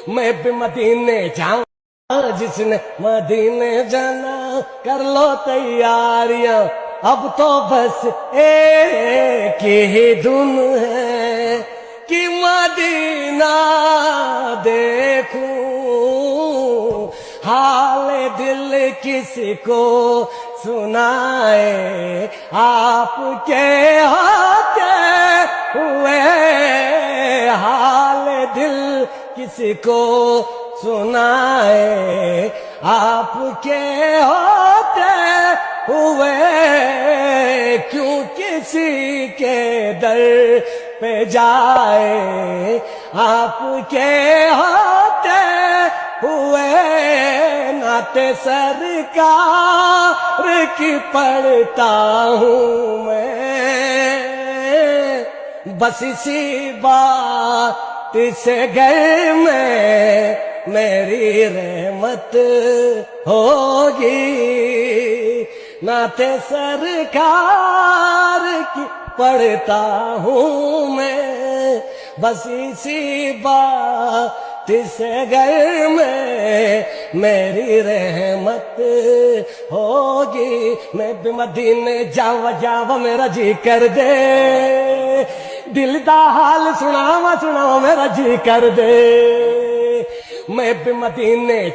میں بھی مدینے جاؤں، جس نے مدینے جانا کر لو تیاریاں، اب تو بس ایک ہی دن ہے کہ مدینہ دیکھوں، حال دل کسی کو سنائے، آپ کے ہوتے ہوئے حال دل کسی کو سنائے، آپ کے ہوتے ہوئے کیوں کسی کے در پہ جائے، آپ کے ہوتے ہوئے نعت سرکار کی پڑھتا ہوں میں، بس اسی بات سے گھر میں میری رحمت ہوگی، نعت سرکار کی پڑھتا ہوں میں، بس اسی بات سے گھر میں میری رحمت ہوگی، میں بھی مدینے جاوا میرا جی کر دے، دل دا حال سناوا میرا جی کر دے، میں بھی مدینے